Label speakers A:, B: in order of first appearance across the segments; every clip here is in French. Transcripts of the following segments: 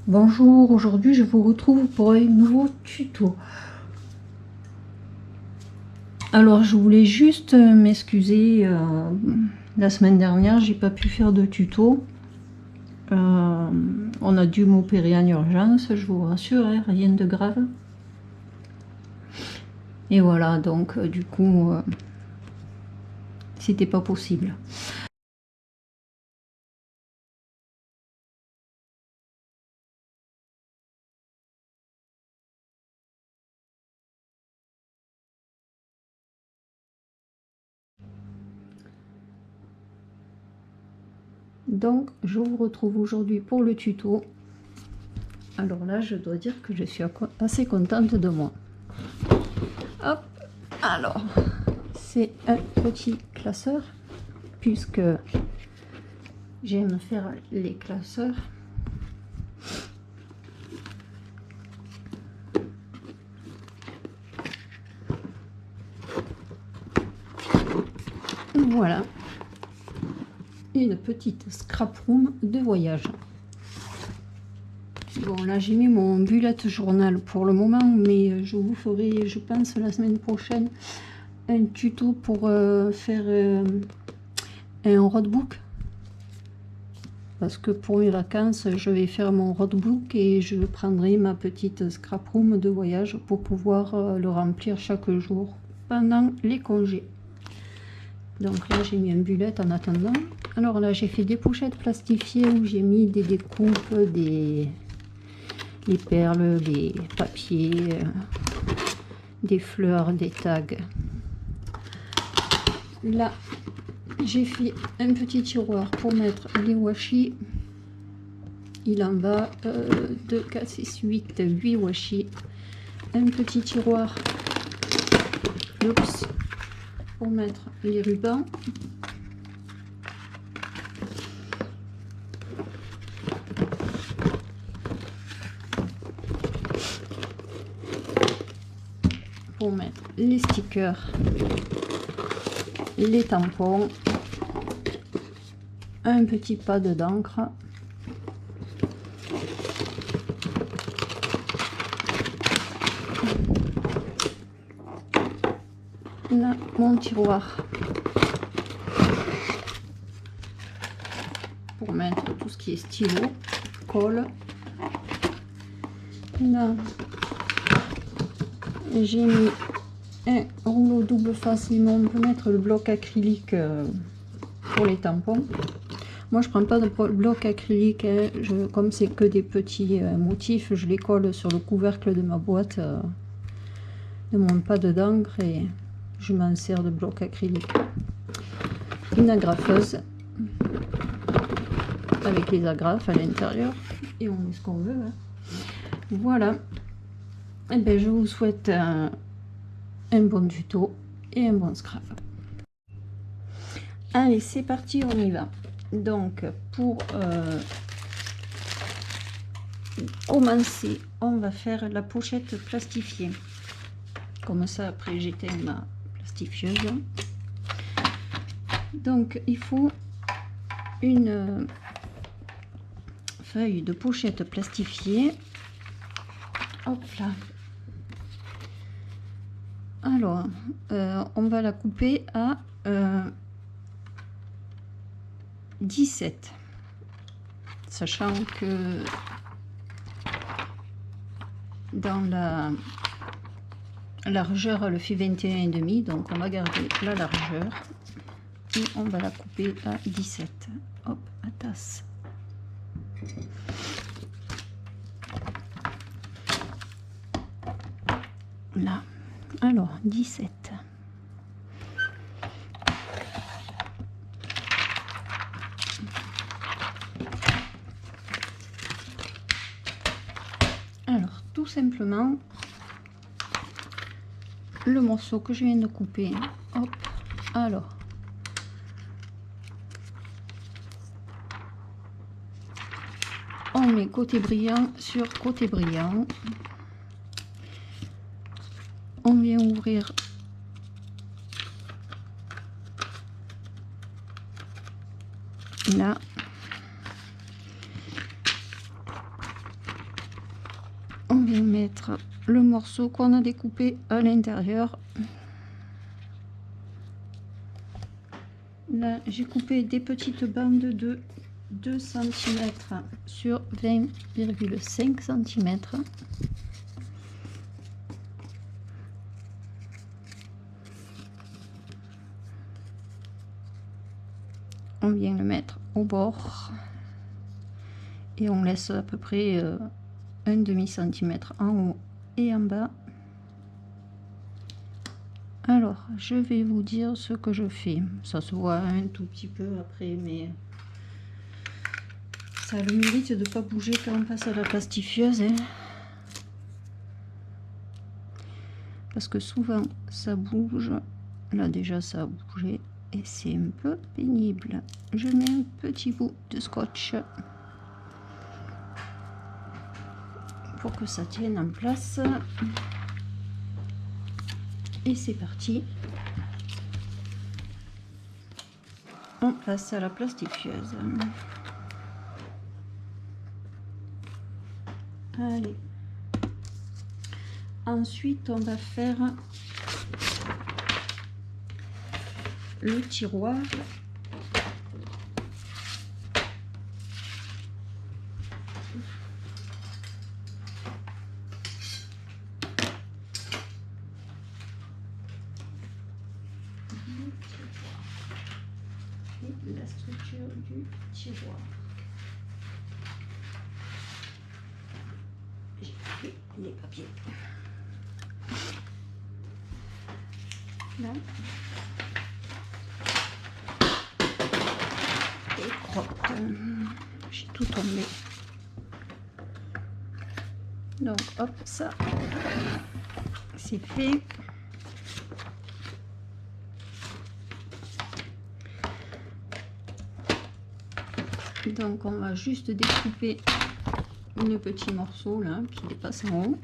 A: Bonjour, aujourd'hui je vous retrouve pour un nouveau tuto. Alors je voulais juste m'excuser, la semaine dernière j'ai pas pu faire de tuto. On a dû m'opérer en urgence, je vous rassure, hein, rien de grave. Et voilà, donc du coup c'était pas possible. Donc je vous retrouve aujourd'hui pour le tuto. Alors là je dois dire que je suis assez contente de moi. Hop, alors c'est un petit classeur puisque j'aime faire les classeurs. Voilà, une petite scrap room de voyage. Bon, là j'ai mis mon bullet journal pour le moment, mais je vous ferai, je pense, la semaine prochaine un tuto pour faire un roadbook, parce que pour mes vacances je vais faire mon roadbook et je prendrai ma petite scrap room de voyage pour pouvoir le remplir chaque jour pendant les congés. Donc là j'ai mis un bullet en attendant. Alors là j'ai fait des pochettes plastifiées où j'ai mis des découpes, les perles, les papiers, des fleurs, des tags. Là j'ai fait un petit tiroir pour mettre les washi. Il en va 2, 4, 6, 8, 8 washi. Un petit tiroir pour mettre les rubans. Pour mettre les stickers, les tampons, un petit pad d'encre, là mon tiroir pour mettre tout ce qui est stylo, colle. Là j'ai mis un rouleau double face, mais on peut mettre le bloc acrylique pour les tampons. Moi je prends pas de bloc acrylique, hein. Comme c'est que des petits motifs, je les colle sur le couvercle de ma boîte de mon pad d'encre et je m'en sers de bloc acrylique. Une agrafeuse avec les agrafes à l'intérieur et on met ce qu'on veut, hein. Voilà. Et bien je vous souhaite un bon tuto et un bon scrap. Allez, c'est parti, on y va. Donc pour commencer, on va faire la pochette plastifiée. Comme ça, après j'éteins ma plastifieuse. Donc il faut une feuille de pochette plastifiée. Hop là. Alors on va la couper à 17, sachant que dans la largeur elle fait 21,5, donc on va garder la largeur et on va la couper à 17. Hop, à tasse. Là, alors 17. Alors tout simplement le morceau que je viens de couper, hop, alors on met côté brillant sur côté brillant, on vient ouvrir là, On vient mettre le morceau qu'on a découpé à l'intérieur. Là, j'ai coupé des petites bandes de 2 cm sur 20,5 cm. On vient le mettre au bord et on laisse à peu près un demi-centimètre en haut et en bas. Alors, je vais vous dire ce que je fais. Ça se voit un tout petit peu après, mais ça a le mérite de ne pas bouger quand on passe à la plastifieuse. Hein. Parce que souvent, ça bouge. Là, déjà, ça a bougé et c'est un peu pénible. Je mets un petit bout de scotch pour que ça tienne en place. Et c'est parti. On passe à la plastifieuse. Allez. Ensuite, on va faire le tiroir. Et la structure du tiroir. J'ai pris les papiers. Là. Et crotte. J'ai tout tombé. Donc hop, ça c'est fait. Donc on va juste découper le petit morceau là qui dépasse en haut.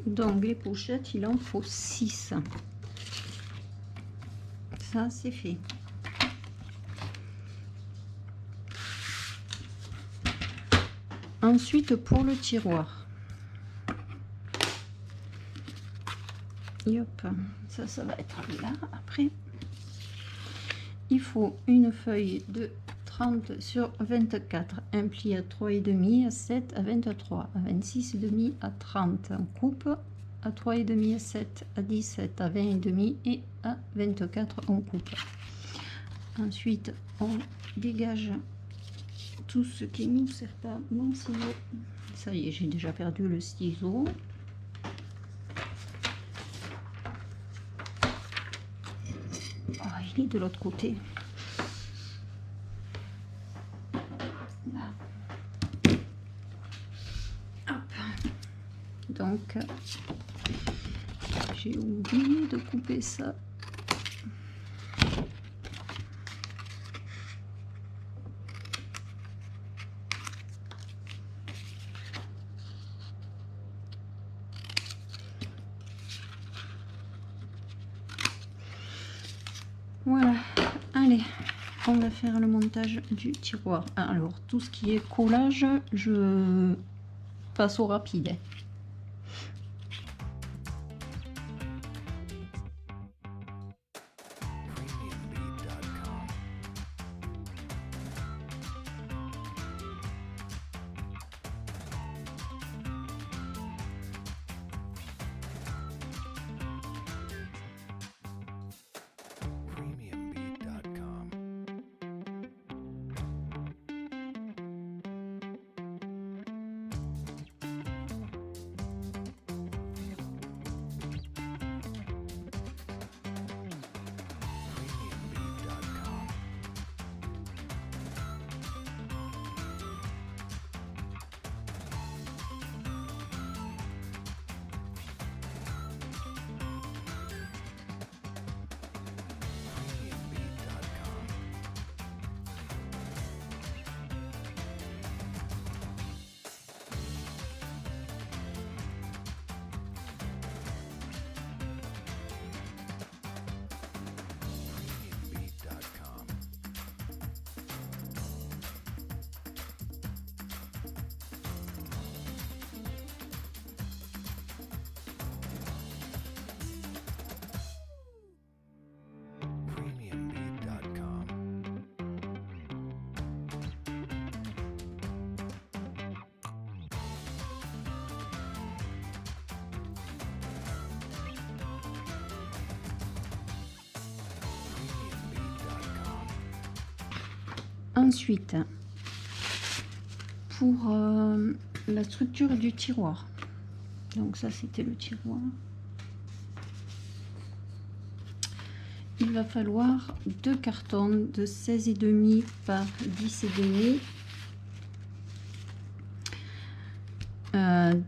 A: Donc les pochettes, il en faut 6. Ça c'est fait. Ensuite pour le tiroir. Hop, ça va être là après. Il faut une feuille de 30 sur 24, un pli à 3,5, à 7, à 23, à 26,5, à 30, on coupe, à 3,5, à 7, à 17, à 20,5 et à 24, on coupe. Ensuite, on dégage tout ce qui ne nous sert pas, mon ciseau. Ça y est, j'ai déjà perdu le ciseau. Oh, il est de l'autre côté. Donc j'ai oublié de couper ça. Voilà, allez, on va faire le montage du tiroir. Alors tout ce qui est collage, je passe au rapide. Ensuite, pour la structure du tiroir, donc ça c'était le tiroir, il va falloir 2 cartons de 16,5 par 10,5,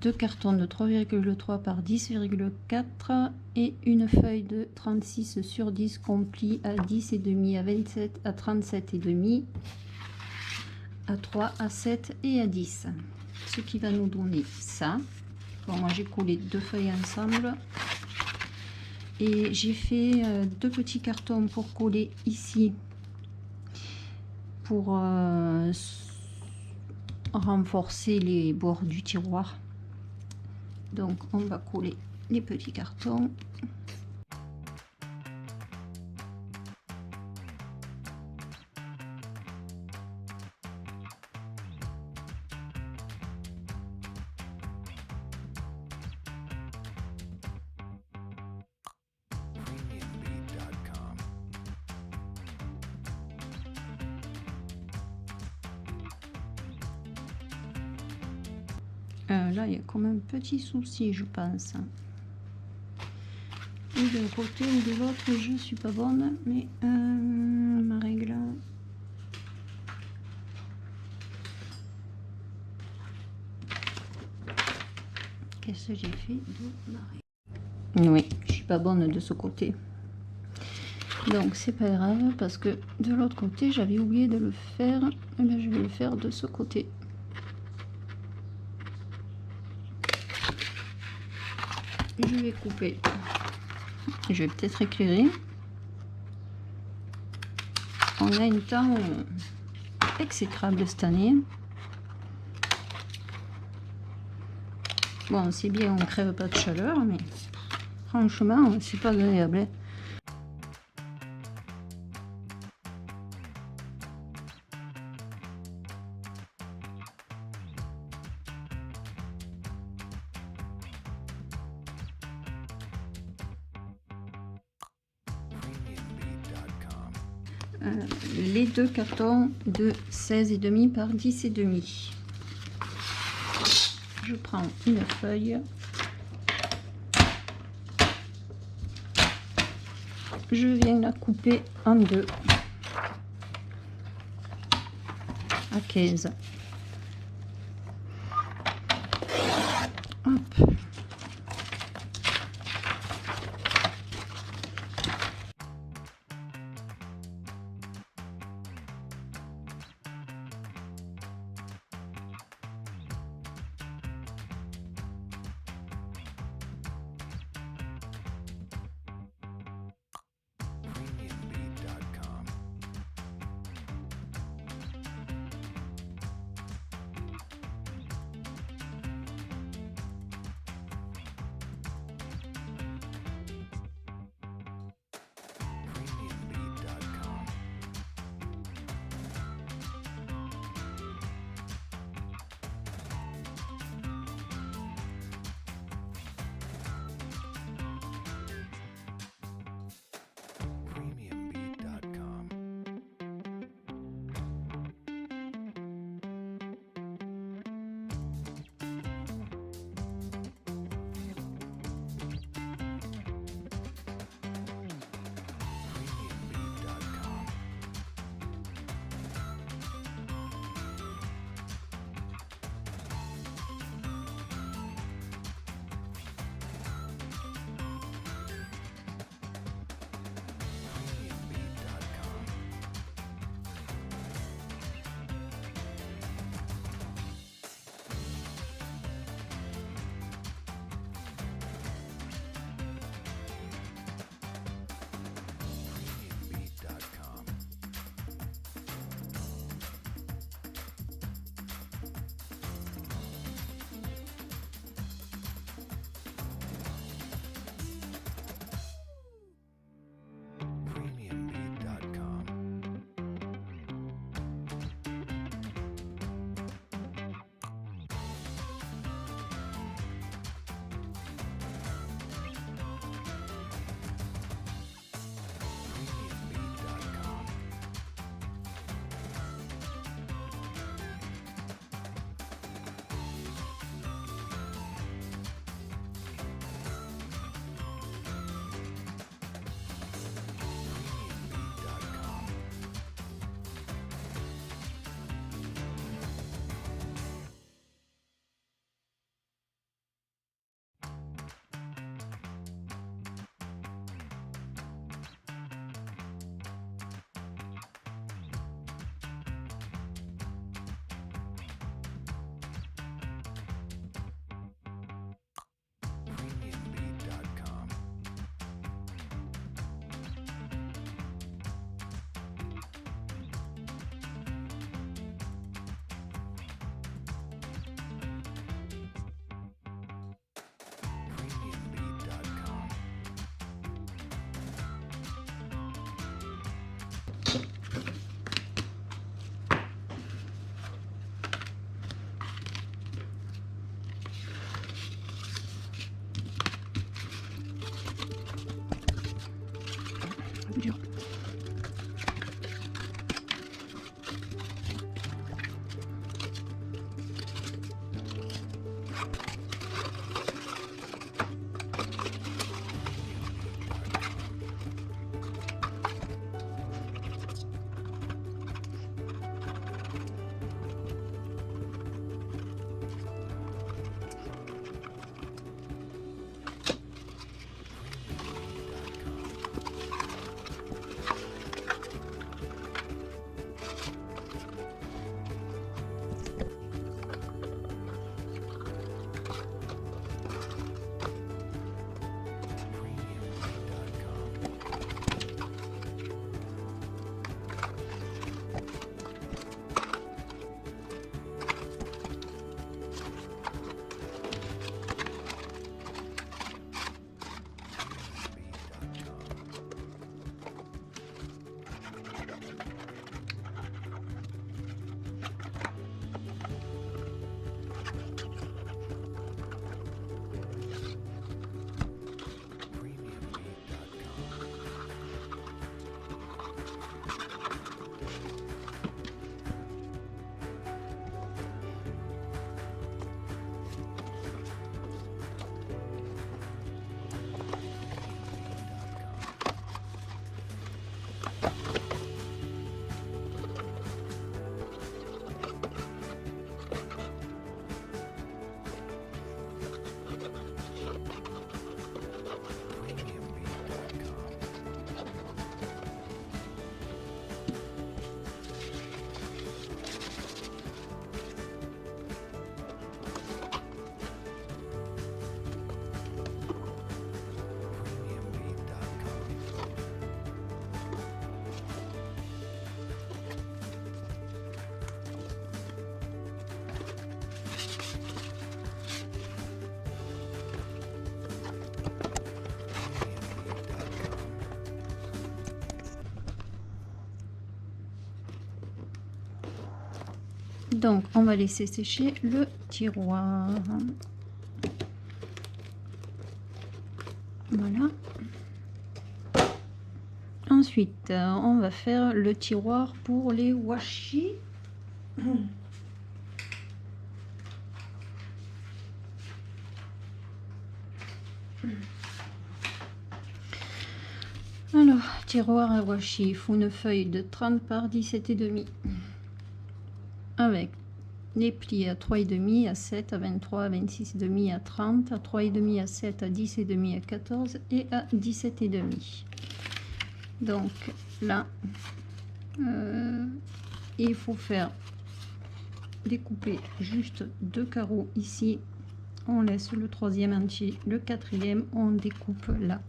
A: 2 cartons de 3,3 par 10,4 et une feuille de 36 sur 10 compris à 10,5, à 27, à 37,5, à 3, à 7 et à 10, ce qui va nous donner ça. Bon, moi j'ai collé 2 feuilles ensemble et j'ai fait 2 petits cartons pour coller ici pour renforcer les bords du tiroir. Donc on va coller les petits cartons. Là, il y a comme un petit souci, je pense. Et d'un côté ou de l'autre, je suis pas bonne, mais ma règle. Qu'est-ce que j'ai fait de ma règle? Oui, je suis pas bonne de ce côté. Donc c'est pas grave parce que de l'autre côté, j'avais oublié de le faire. Et bien, je vais le faire de ce côté. Je vais couper. Je vais peut-être éclairer. On a un temps exécrable cette année. Bon, c'est bien, on crève pas de chaleur, mais franchement, c'est pas agréable. Les 2 cartons de 16,5 par 10,5. Je prends une feuille, je viens la couper en deux à 15. Hop. Donc on va laisser sécher le tiroir. Voilà. Ensuite, on va faire le tiroir pour les washi. Alors, tiroir à washi, il faut une feuille de 30 par 17,5 avec les plis à 3,5, à 7, à 23, à 26,5, à 30, à 3,5, à 7, à 10,5, à 14 et à 17,5. Donc là, il faut faire découper juste 2 carreaux ici. On laisse le troisième entier, le quatrième, on découpe là.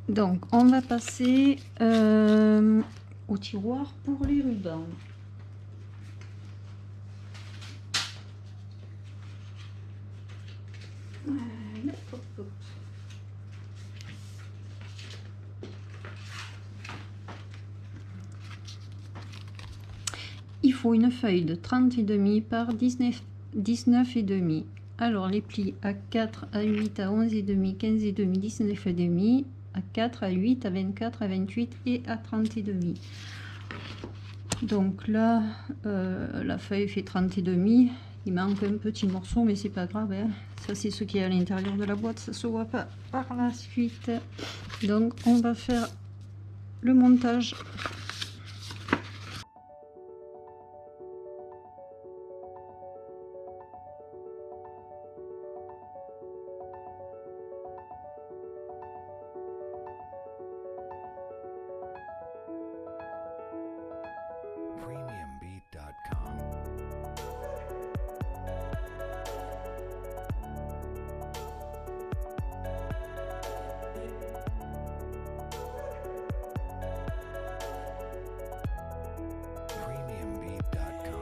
A: Donc, on va passer au tiroir pour les rubans. Voilà, hop, hop. Il faut une feuille de 30,5 par 19,5. Alors, les plis à 4, à 8, à 11,5, 15,5, 19,5, à 4, à 8, à 24, à 28 et à 30,5. Donc là, la feuille fait 30,5. Il manque un petit morceau, mais c'est pas grave, hein. Ça, c'est ce qui est à l'intérieur de la boîte, ça se voit pas par la suite. Donc, on va faire le montage.
B: Premiumbeat.com. Premiumbeat.com. Premiumbeat.com.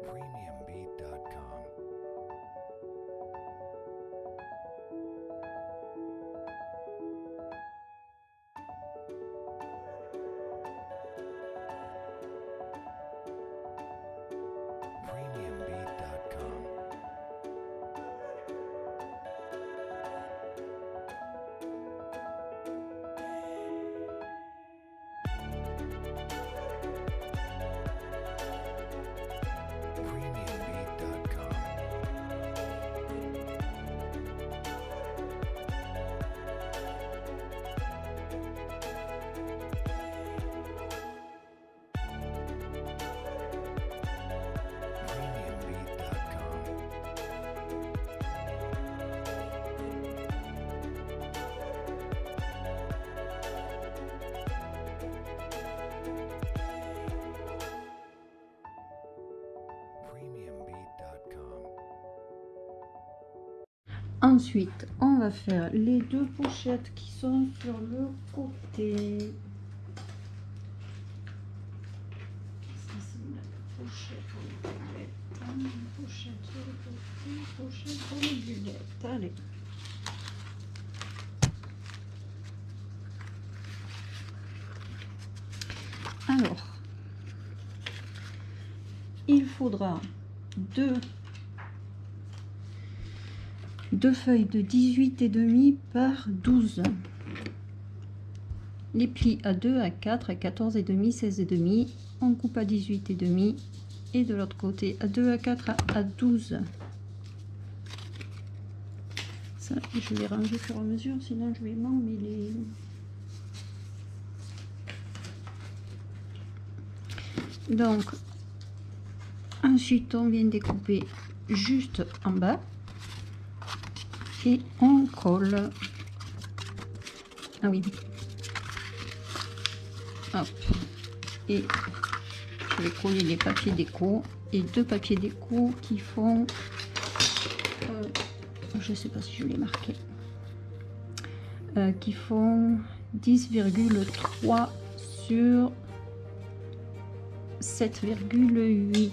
B: Premiumbeat.com.
A: Ensuite, on va faire les deux pochettes qui sont sur le côté. Ça, c'est la pochette pour les bulettes. Pochette sur le côté, pochette pour les bulettes. Allez. Alors, il faudra deux feuilles de 18,5 par 12. Les plis à 2, à 4, à 14,5, 16,5. On coupe à 18,5 et de l'autre côté à 2, à 4, à 12. Ça, je vais ranger au fur et à mesure, sinon je vais m'emmêler. Donc, ensuite, on vient découper juste en bas et on colle. Ah oui. Hop. Et je vais coller les papiers déco et deux papiers déco qui font, je sais pas si je l'ai marqué, qui font 10,3 sur 7,8.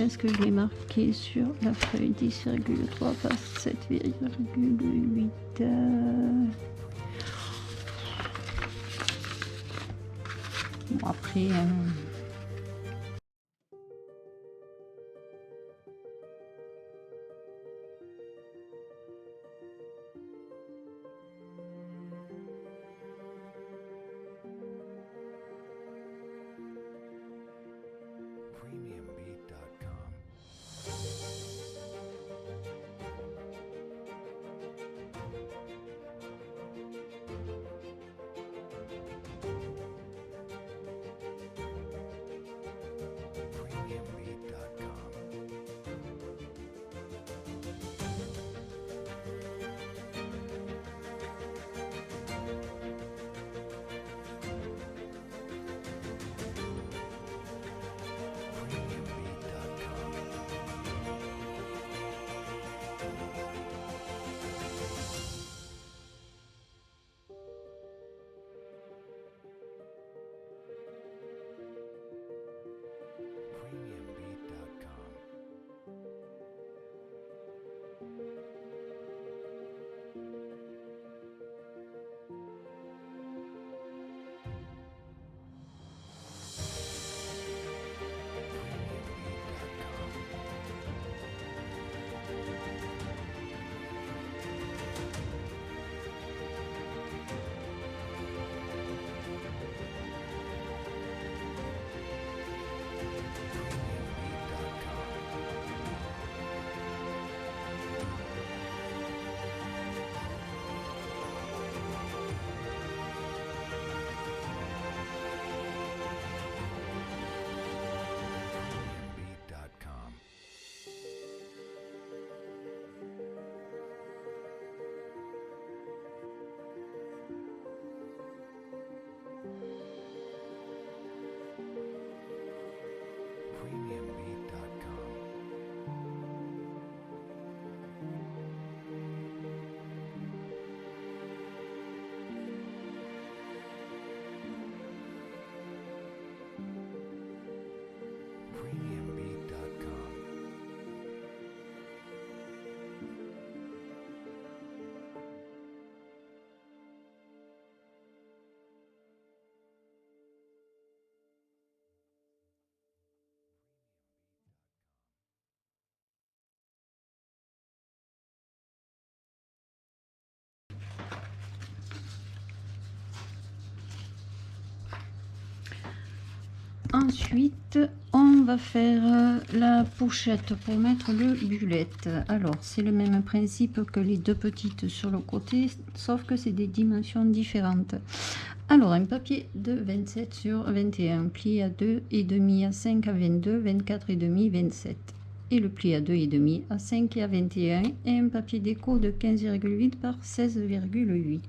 A: Est-ce que je l'ai marqué sur la feuille? 10,3 par 7,8. Bon, après
B: Premiumbeat.com. Premiumbeat.com. Premiumbeat.com. Premiumbeat.com. Premiumbeat.com. Premiumbeat.com. Premiumbeat.com. Premiumbeat.com. Premiumbeat.com.
A: ensuite, on va faire la pochette pour mettre le bullet. Alors, c'est le même principe que les deux petites sur le côté, sauf que c'est des dimensions différentes. Alors, un papier de 27 sur 21, pli à 2,5 à 5 à 22, 24,5, 27. Et le pli à 2,5 à 5 et à 21, et un papier déco de 15,8 par 16,8.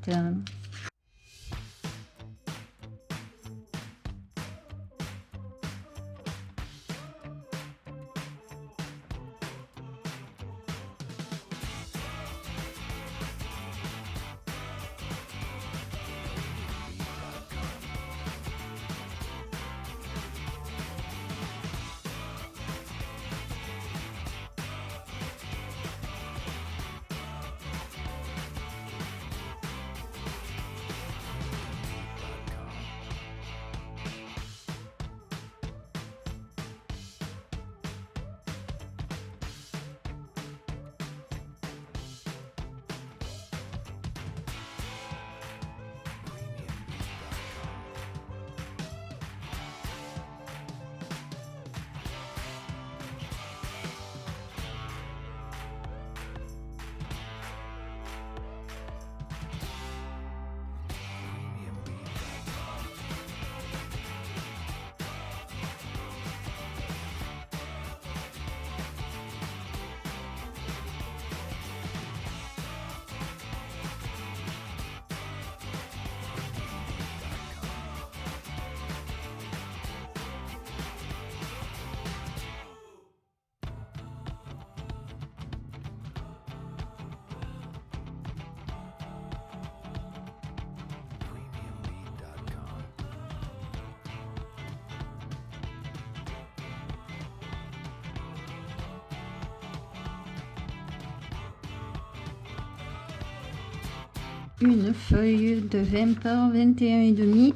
A: une feuille de 20 par 21,5,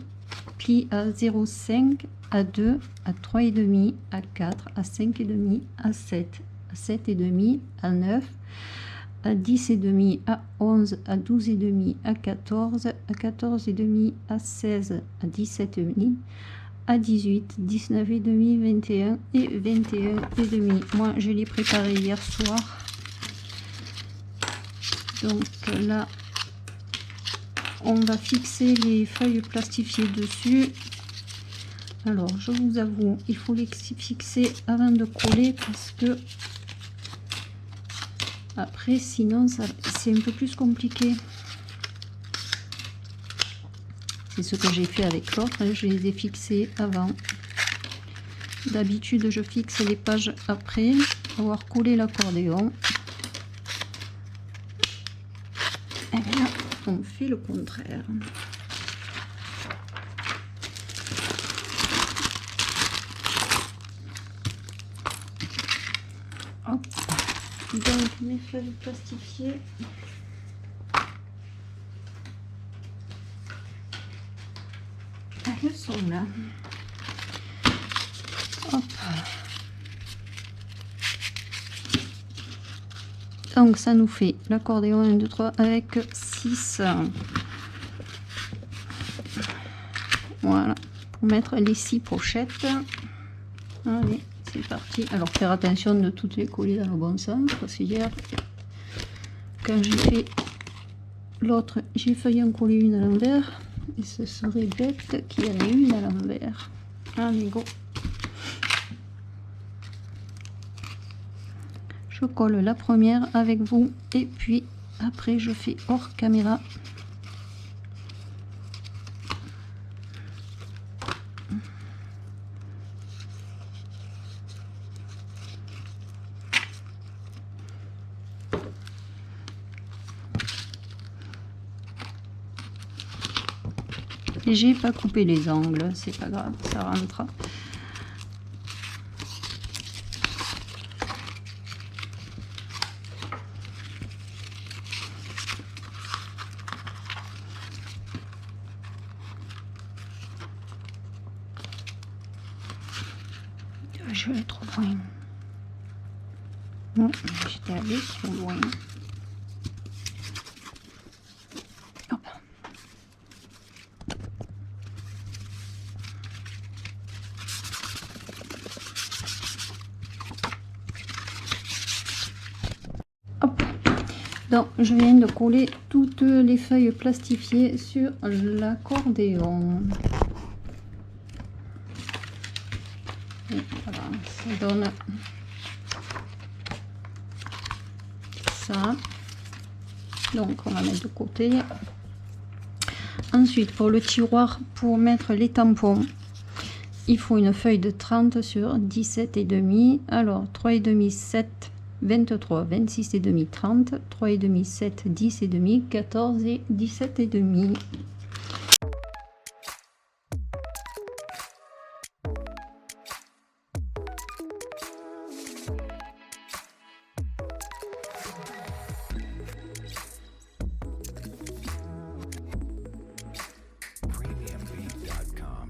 A: pli à 0,5, à 2, à 3,5, à 4, à 5,5, à 7, à 7,5, à 9, à 10,5, à 11, à 12,5, à 14, à 14,5, à 16, à 17,5, à 18, 19,5, 21 et 21,5. Moi, je l'ai préparé hier soir. Donc là, on va fixer les feuilles plastifiées dessus. Alors, je vous avoue, il faut les fixer avant de coller parce que après, sinon, c'est un peu plus compliqué. C'est ce que j'ai fait avec l'autre, je les ai fixés avant. D'habitude, je fixe les pages après avoir collé l'accordéon. Et là, on fait le contraire. Hop. Donc, mes feuilles plastifiées. Elles sont là. Hop. Donc ça nous fait l'accordéon 1, 2, 3 avec 6. Voilà, pour mettre les 6 pochettes. Allez, c'est parti. Alors faire attention de toutes les coller dans le bon sens, parce que hier, quand j'ai fait l'autre, j'ai failli en coller une à l'envers. Et ce serait bête qu'il y en ait une à l'envers. Allez, go. Je colle la première avec vous et puis après je fais hors caméra. J'ai pas coupé les angles, c'est pas grave, ça rentre. Je vais aller trop loin. Non, j'étais allée trop loin. Hop. Hop. Donc, je viens de coller toutes les feuilles plastifiées sur l'accordéon. Voilà, ça donne ça. Donc on va mettre de côté. Ensuite, pour le tiroir, pour mettre les tampons, il faut une feuille de 30 sur 17,5. Alors 3,5, 7, 23, 26,5, 30, 3,5, 7, 10,5, 14 et 17,5.
B: Premiumbeat.com.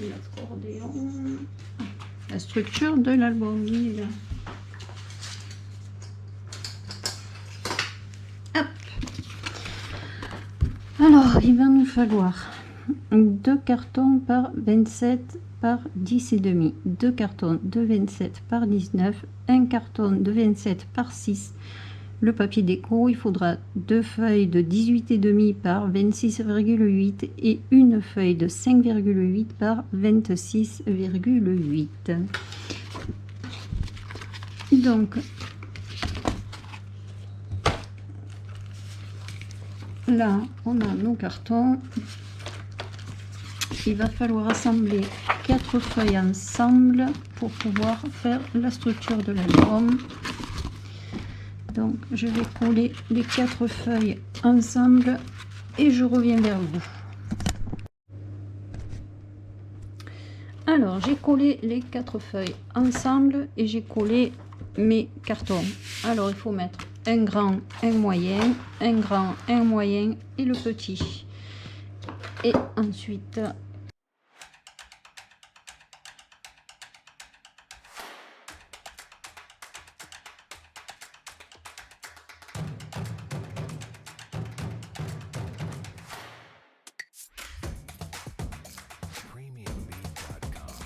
A: l'accordéon. La structure de l'album, il est là. Hop. Alors, il va nous falloir 2 cartons par 27 par 10 et demi, 2 cartons de 27 par 19, un carton de 27 par 6. Le papier déco, il faudra 2 feuilles de 18 et demi par 26,8 et une feuille de 5,8 par 26,8. Donc là, on a nos cartons. Il va falloir assembler 4 feuilles ensemble pour pouvoir faire la structure de l'album. Donc je vais coller les 4 feuilles ensemble et je reviens vers vous. Alors j'ai collé les 4 feuilles ensemble et j'ai collé mes cartons. Alors il faut mettre un grand, un moyen, un grand, un moyen et le petit. Et ensuite
B: Premiumbeat.com.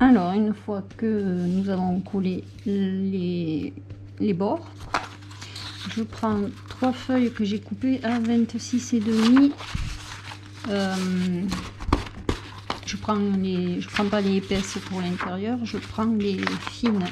A: Alors, une fois que nous avons collé les bords, je prends 3 feuilles que j'ai coupées à 26,5. Je prends pas les épaisses pour l'intérieur, je prends les fines.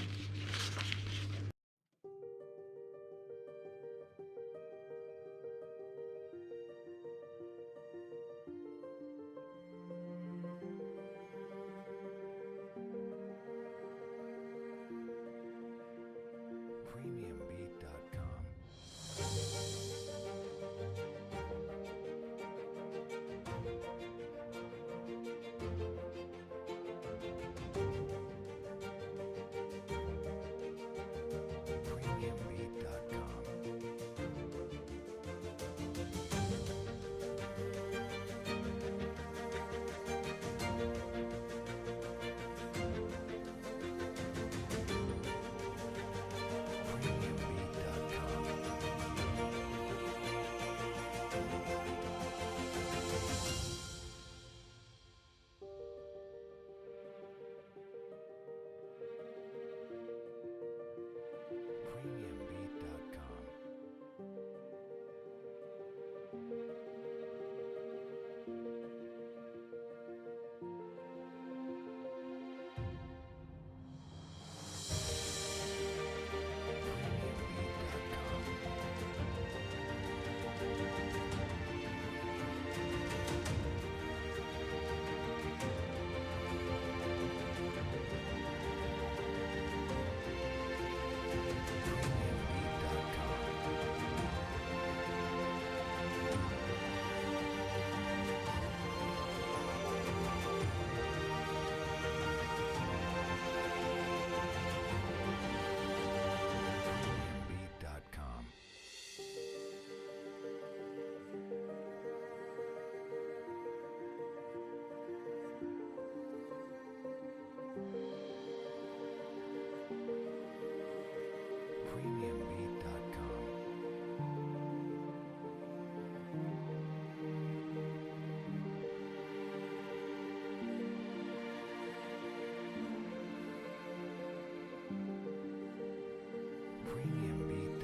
B: Premiumbeat.com. Premiumbeat.com. Premiumbeat.com. Premiumbeat.com. Premiumbeat.com. Premiumbeat.com. Premiumbeat.com.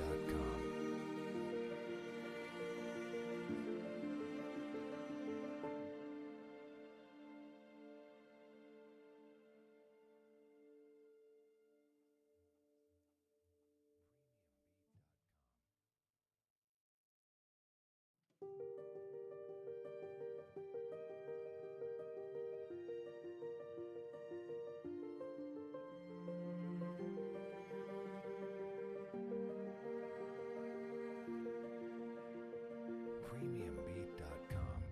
B: Premiumbeat.com. Premiumbeat.com. Premiumbeat.com.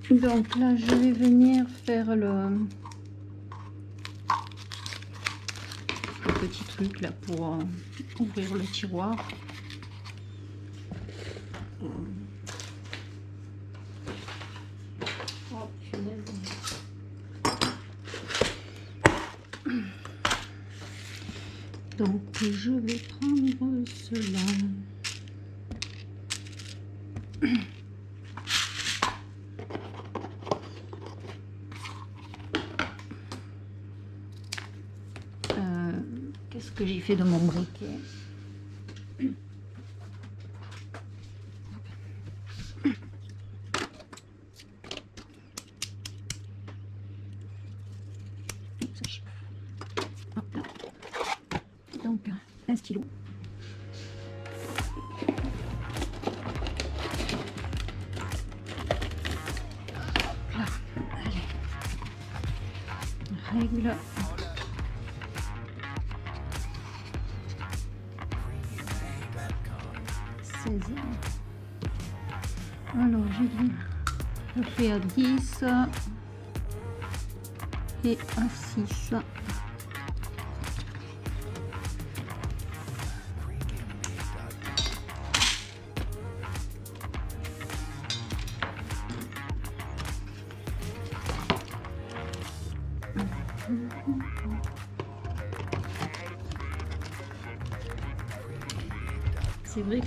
A: Donc là, je vais venir faire le petit truc là pour ouvrir le tiroir. Oh, punaise. Donc je vais prendre cela. Qu'est-ce que j'ai fait de mon briquet? Hop là. Donc un stylo. Là, allez. Règle. Alors j'ai dit, je fais à 10 et à 6. c'est vrai que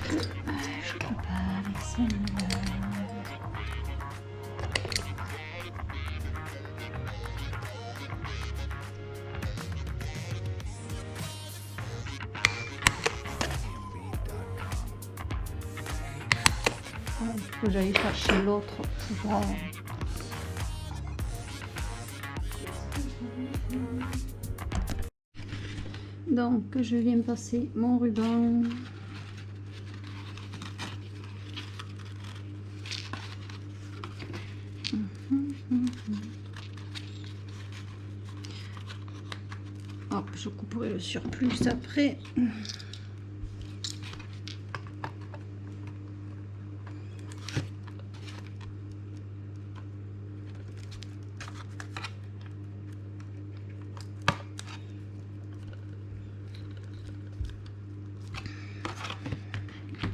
A: je peux pas avec celle-là. Il faut que j'aille chercher l'autre pour... Donc je viens passer mon ruban. Hop, je couperai le surplus après.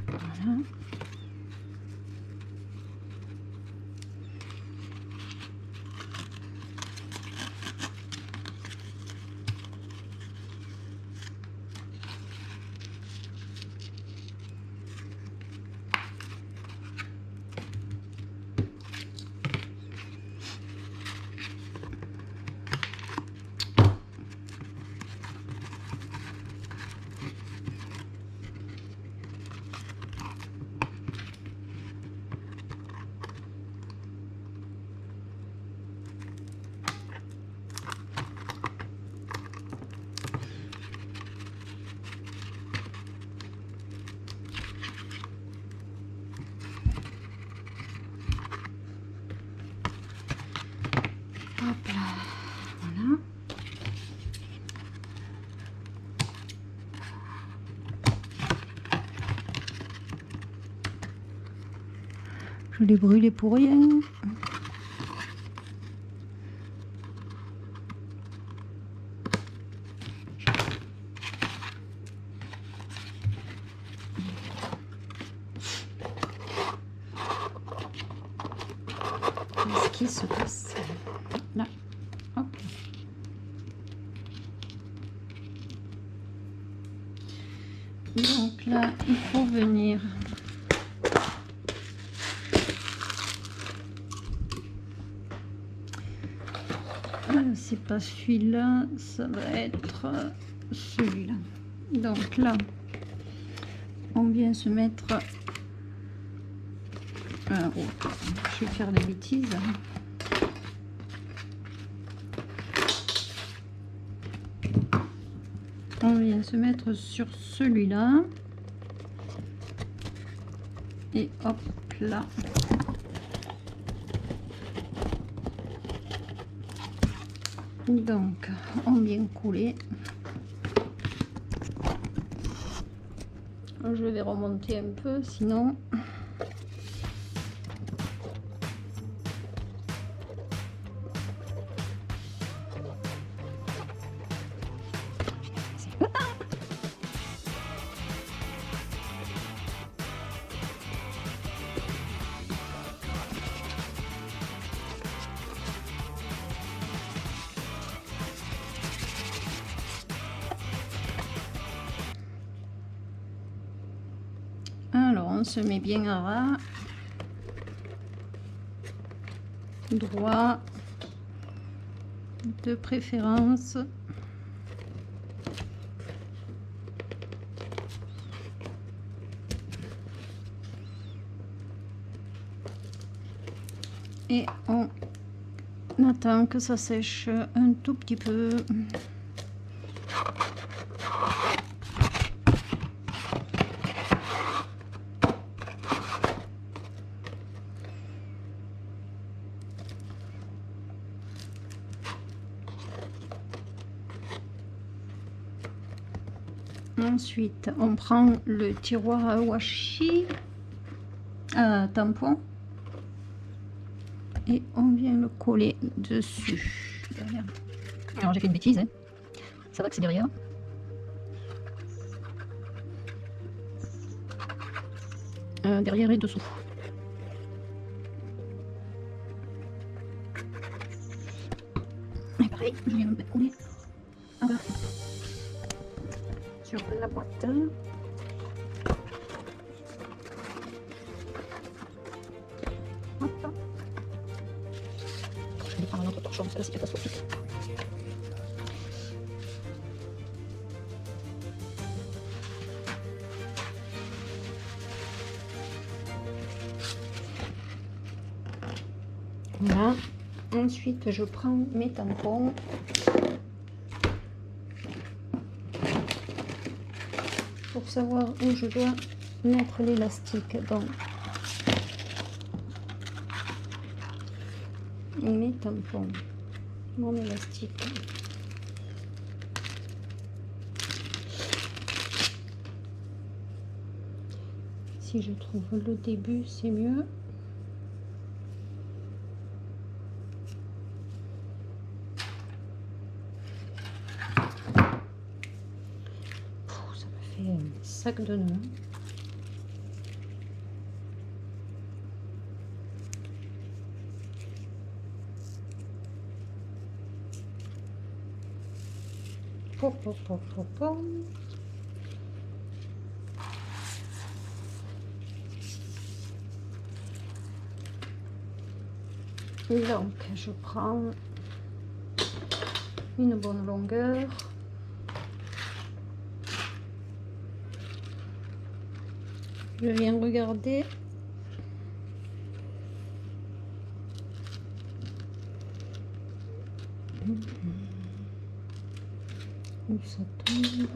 A: Voilà. Hop là, voilà. Je l'ai brûlé pour rien. Qu'est-ce qui se passe là? Hop. Donc là, il faut venir c'est pas celui-là, ça va être celui-là. Donc là, on vient se mettre je vais faire des bêtises. On vient se mettre sur celui-là et hop là. Donc on vient couler. Je vais remonter un peu, sinon alors on se met bien à ras, droit de préférence. Et on attend que ça sèche un tout petit peu. Ensuite, on prend le tiroir à washi, à tampon, et on vient le coller dessus. Derrière. Alors j'ai fait une bêtise, hein. Ça va que c'est derrière. Derrière et dessous. Et pareil, je viens le coller. Sur la boîte. torchon, ça c'est catastrophique. Voilà. Ensuite, je prends mes tampons. Pour savoir où je dois mettre l'élastique dans mes tampons, mon élastique. Si je trouve le début, c'est mieux. Ça me fait un sac de nœuds. Donc je prends une bonne longueur. Je viens regarder où ça tombe.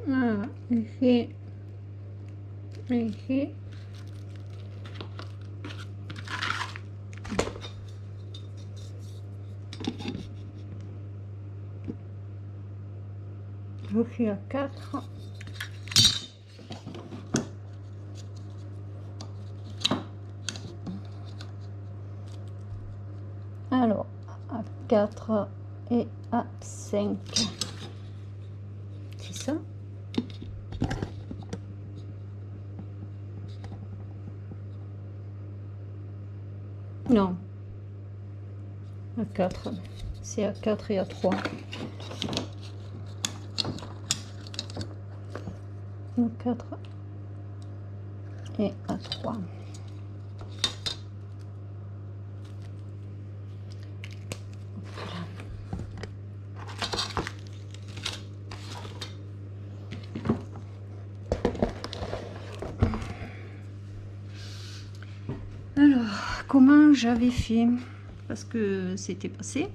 A: Ah, ici. Ici. Je suis à 4. Alors, à 4 et à 5. C'est ça? Non. À 4. C'est à 4 et à 3. À 4 et à 3. Alors, comment j'avais fait? Parce que c'était passé.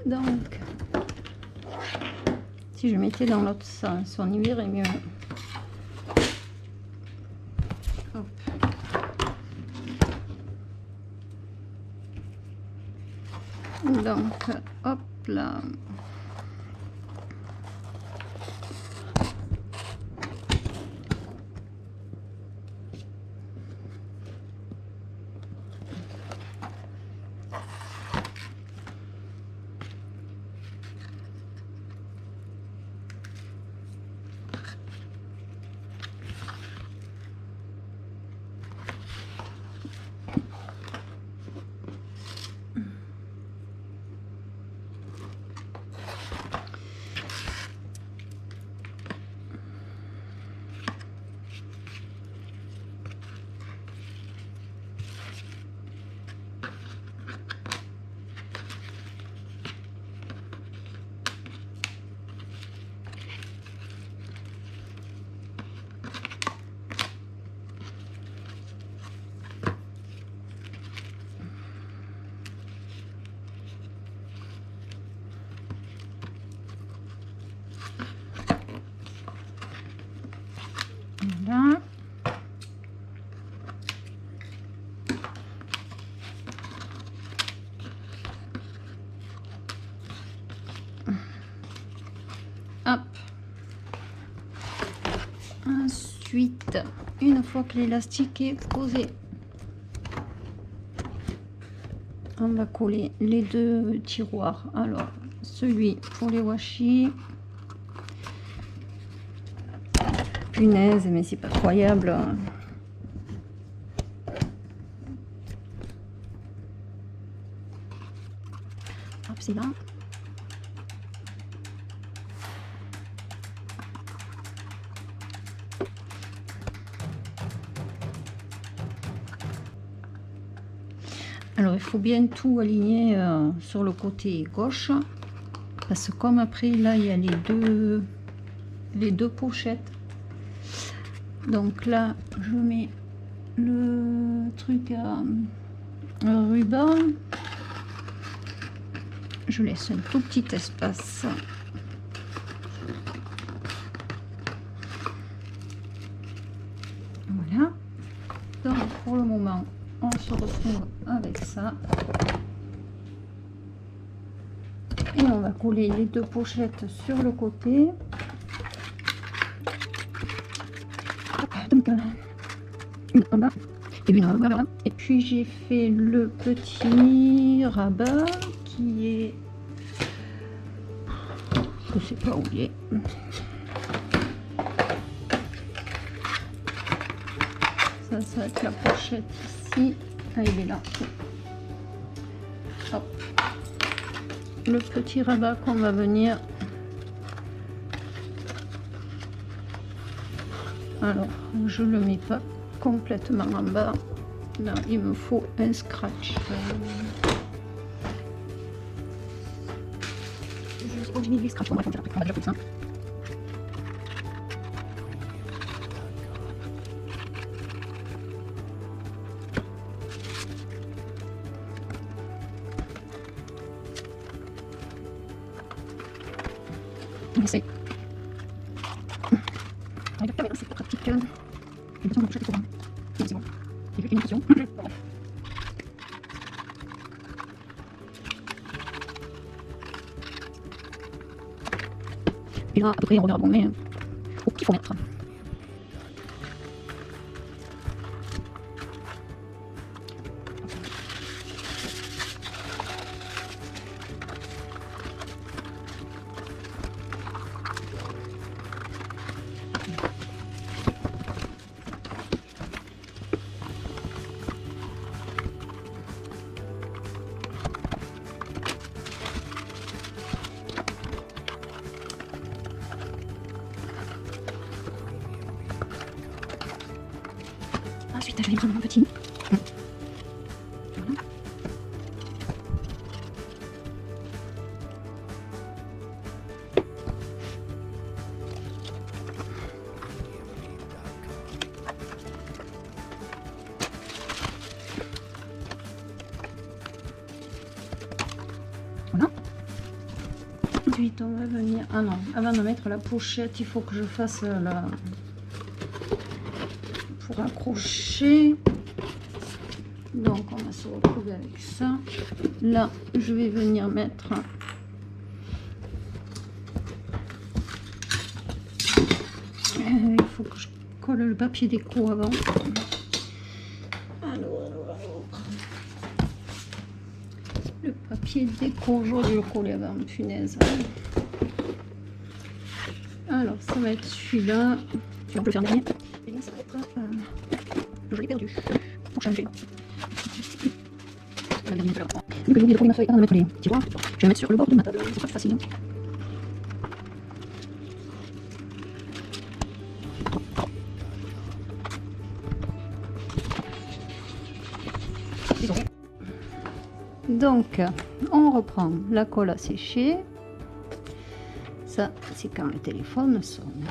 A: Donc, si je mettais dans l'autre sens, on y verrait mieux. Hop. Donc, hop là. Ensuite, une fois que l'élastique est posé, on va coller les deux tiroirs. Alors, celui pour les washi. Punaise, mais c'est pas croyable. Hop, c'est là. Alors, il faut bien tout aligner sur le côté gauche. Parce que comme après, là, il y a les deux pochettes. Donc là, je mets le truc à ruban. Je laisse un tout petit espace. Voilà. Donc, pour le moment, on se retrouve avec ça. Et on va coller les deux pochettes sur le côté. Donc, une en bas et une en bas. Et puis j'ai fait le petit rabat qui est... Je sais pas où il est. Ça va être la pochette ici. Ah, il est là. Hop. Le petit rabat qu'on va venir. Alors, je le mets pas complètement en bas. Là, il me faut un scratch. Juste pour diminuer le scratch, on va faire déjà plus simple. On essaye. Avec la caméra, c'est pas pratique. J'ai besoin de pochette pour moi. C'est bon. J'ai vu une question. Et là, à peu près, on regarde, on met au petit fenêtre. Ensuite, je vais prendre un petit. Voilà. Ensuite, on va venir... Ah non, avant de mettre la pochette, il faut que je fasse la... pour accrocher. Donc on va se retrouver avec ça. Là, je vais venir mettre il faut que je colle le papier déco avant. Alors. Le papier déco, j'aurais dû le coller avant, punaise. Alors, ça va être celui-là. Si on peut le faire dernier. Et là, ça va être... je l'ai perdu. Pour changer. Vu que j'ai oublié de coller ma feuille avant de mettre les tiroirs, je vais la mettre sur le bord de ma table. C'est pas facile. Donc, on reprend la colle à sécher. Ça, c'est quand le téléphone sonne.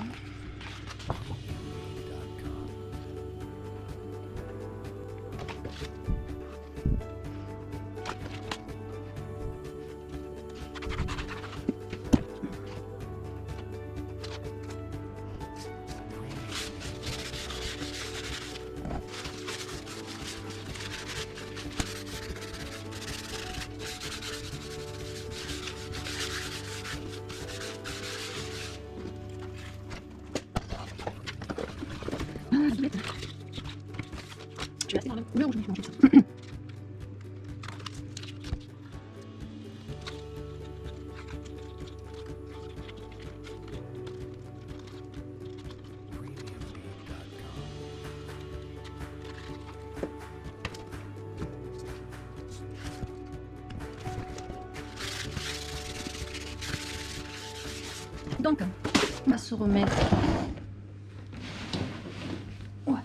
A: Mais je vais manger ça.
B: premiumbeat.com.
A: Donc, on va se remettre. Ouais.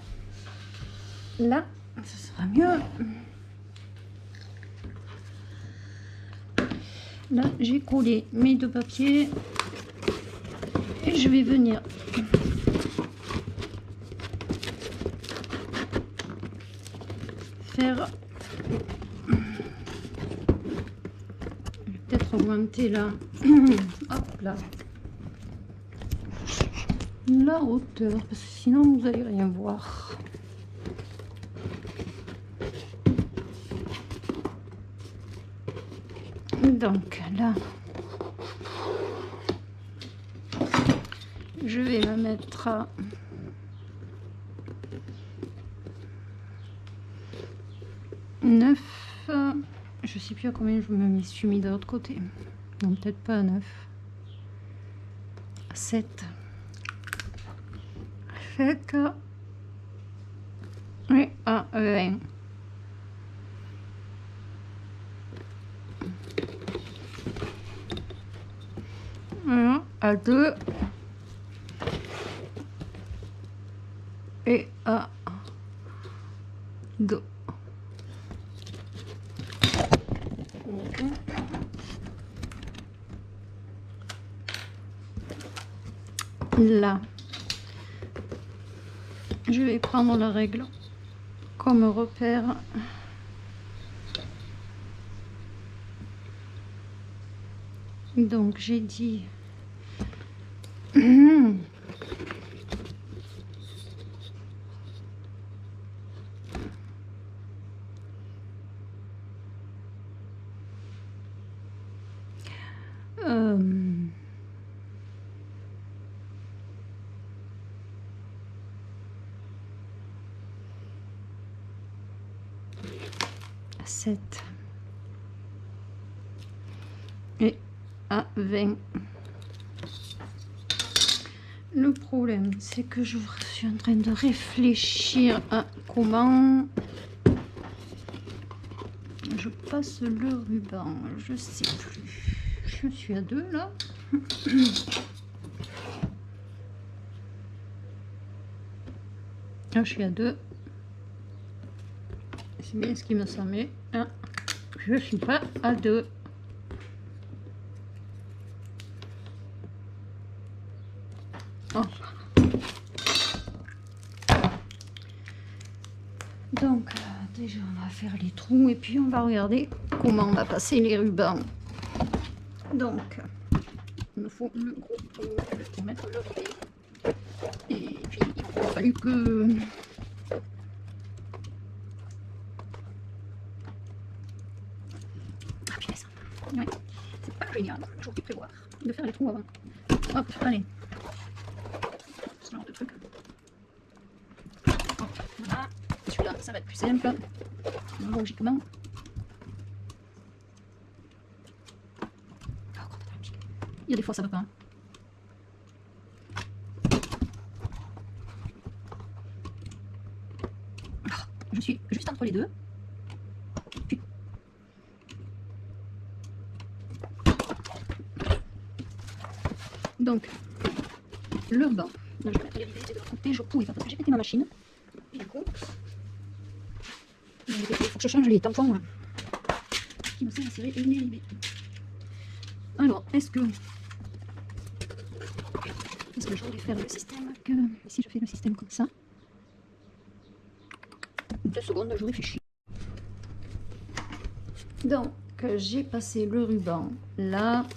A: Là, ça sera mieux. Là, j'ai collé mes deux papiers et je vais venir faire. Je vais peut-être augmenter là. Hop là. La hauteur, parce que sinon vous allez rien voir. Donc là, je vais me mettre à 9. Je sais plus à combien je me suis mis de l'autre côté. Non, peut-être pas à 9. À 7. Fait que... Oui, à 20. Voilà, à 2. Et à 2. Là, je vais prendre la règle comme repère. Donc j'ai dit à 7 et à 20. Le problème, c'est que je suis en train de réfléchir à comment je passe le ruban. Je sais plus. Je suis à 2 là. Ah, je suis à 2. C'est bien ce qui me semblait. Ah, je suis pas à 2. Oh. Donc, déjà, on va faire les trous et puis on va regarder comment on va passer les rubans. Donc, il me faut le gros trou pour mettre le rivet. Et puis, il a fallu que... Ah, punaise. Ouais, c'est pas génial. J'aurais pu prévoir de faire les trous avant. Hop, allez. Ce genre de truc. Hop, voilà. Celui-là, ça va être plus simple. Logiquement. Il y a des fois, ça va pas. Je suis juste entre les deux. Puis... Donc, le ruban. Je vais mettre les rivets de l'autre côté. Je pouvais pas parce que j'ai pété ma machine. Et du coup, il faut que je change les tampons qui me servent à serrer les rivets. Alors, est-ce que je voulais faire le système que si je fais le système comme ça, 2 secondes, je réfléchis. Donc, j'ai passé le ruban là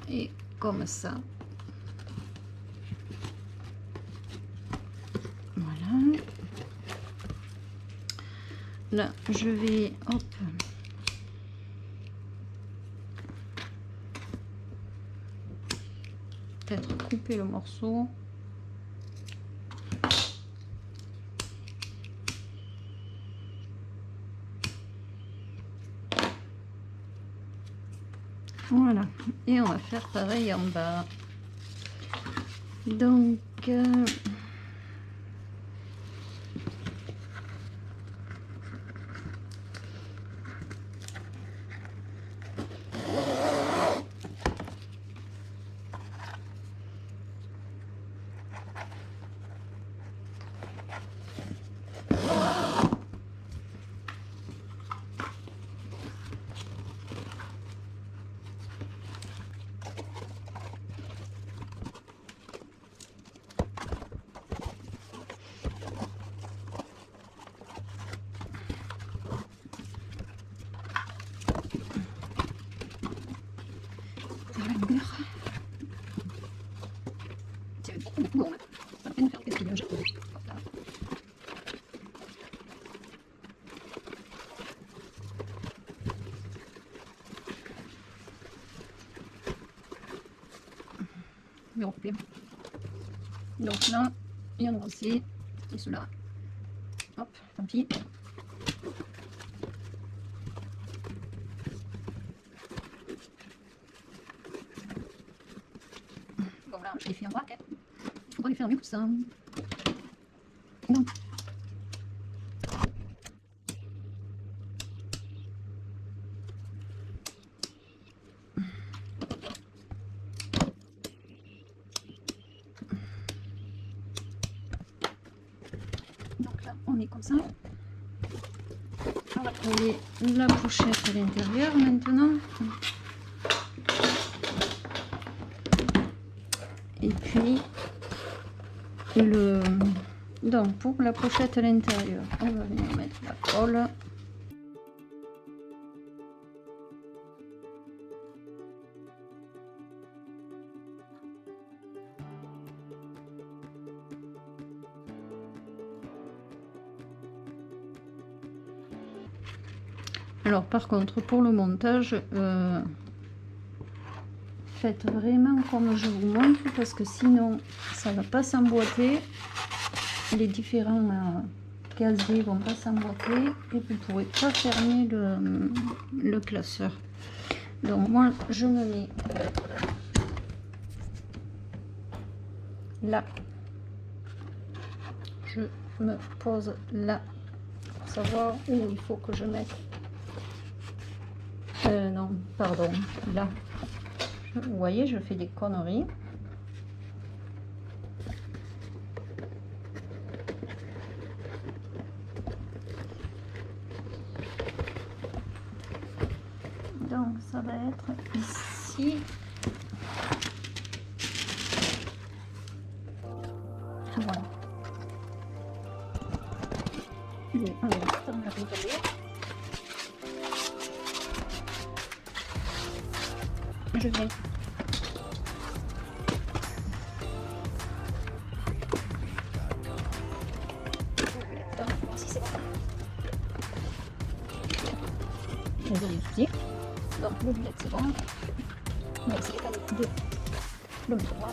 A: et comme ça. Voilà. Là, je vais, hop, peut-être couper le morceau. Voilà, et on va faire pareil en bas. Donc la longueur. C'est beaucoup long là. Ça va peine de faire des pillages. Mais on coupe. Donc là, il y en a aussi. Et ceux-là. Hop, tant pis. Bon là, je l'ai fait en vrac. Il faudra les faire mieux que ça. Non. Donc là, on est comme ça. On va coller la pochette à l'intérieur maintenant. Et puis donc pour la pochette à l'intérieur, on va venir mettre la colle. Alors par contre pour le montage, faites vraiment comme je vous montre parce que sinon ça va pas s'emboîter. Les différents casiers vont pas s'emboîter et vous pourrez pas fermer le classeur. Donc moi je me mets là, je me pose là pour savoir où il faut que je mette. Non, pardon, là. Vous voyez, je fais des conneries. Donc ça va être ici. Voilà. Et on va rigoler. Je vais voir si c'est bon. Désolé, je dis. Donc le bullet c'est bon. On va essayer de le mettre droit.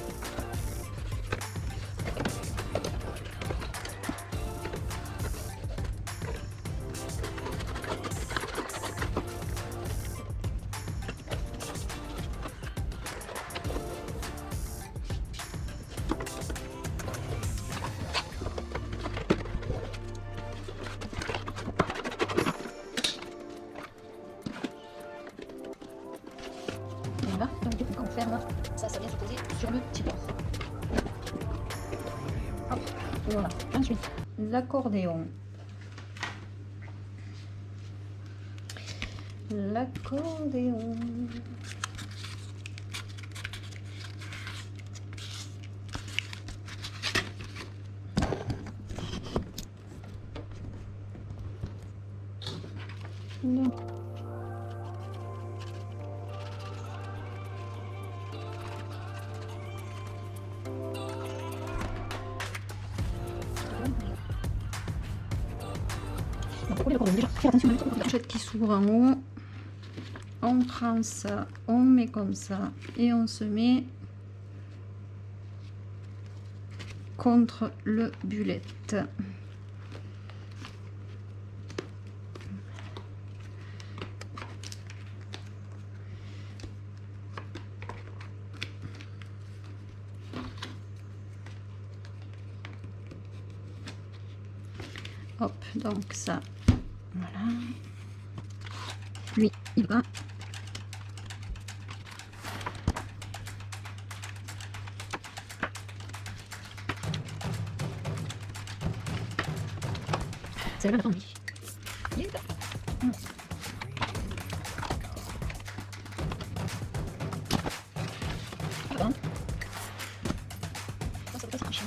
A: Voilà, donc du coup quand on ferme, ça vient se poser sur le petit bord. Hop, voilà. Ensuite, l'accordéon. L'accordéon. Non. Pour les accordéons, déjà, faire attention à mettre la pochette qui s'ouvre en haut. On prend ça, on met comme ça et on se met contre le bullet. Hop, donc ça, voilà. Lui, il va. C'est là, attendez. Il est là. Pardon. Ça passe en chien.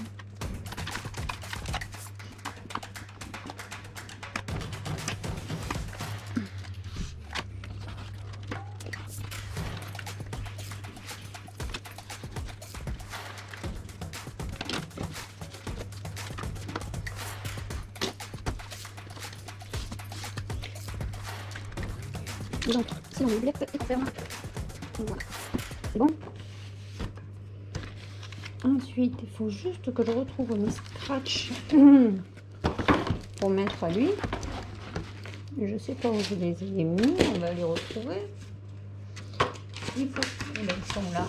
A: Donc, sinon, le black est ferme. Voilà. C'est bon. Ensuite, il faut juste que je retrouve mes scratchs pour mettre à lui. Je sais pas où je les ai mis. On va les retrouver. Il faut. Ils sont là.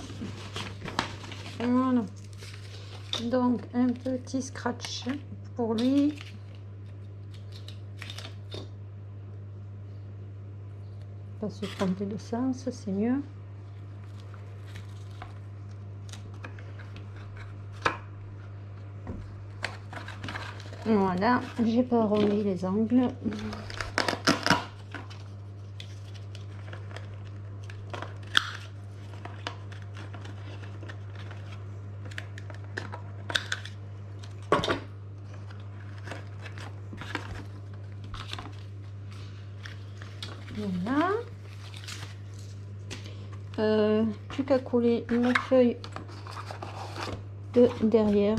A: Voilà. Donc, un petit scratch pour lui. Pas se tromper de sens, c'est mieux. Voilà, j'ai pas arrondi les angles. Voilà. Plus qu'à coller la feuille de derrière.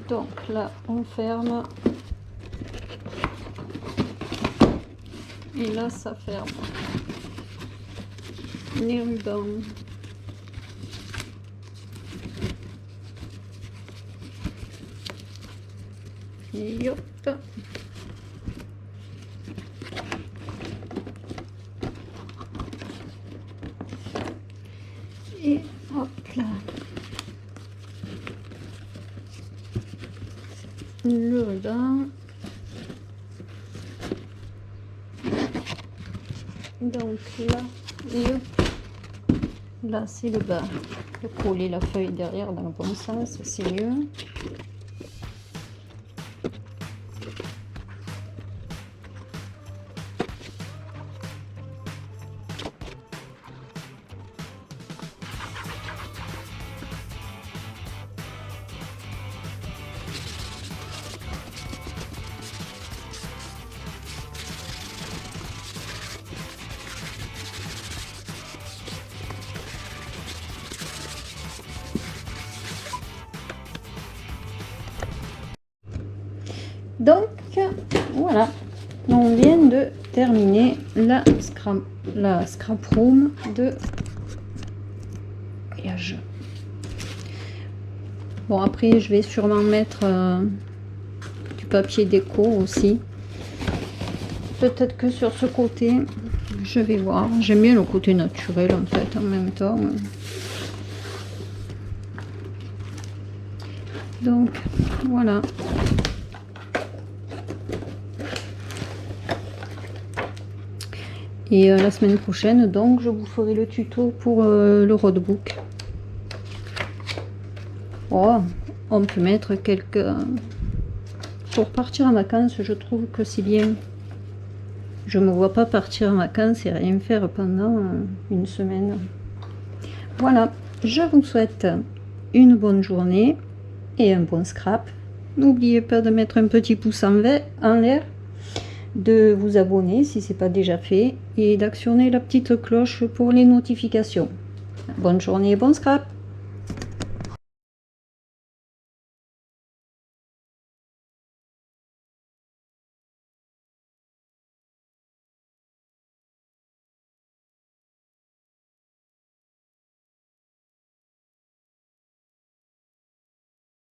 A: Donc là, on ferme. Et là, ça ferme. Les rubans. Et hop. Et hop là. Le ruban. Donc là, et hop. Là c'est le bas. De coller la feuille derrière dans le bon sens, c'est mieux. Donc voilà, on vient de terminer la scrap room de voyage. Bon, après je vais sûrement mettre du papier déco aussi. Peut-être que sur ce côté, je vais voir. J'aime bien le côté naturel en fait en même temps. Donc voilà. Et la semaine prochaine, donc, je vous ferai le tuto pour le roadbook. Oh, on peut mettre quelques... Pour partir en vacances, je trouve que c'est bien. Je ne me vois pas partir en vacances et rien faire pendant une semaine. Voilà, je vous souhaite une bonne journée et un bon scrap. N'oubliez pas de mettre un petit pouce en l'air, de vous abonner si ce n'est pas déjà fait et d'actionner la petite cloche pour les notifications. Bonne journée et bon scrap!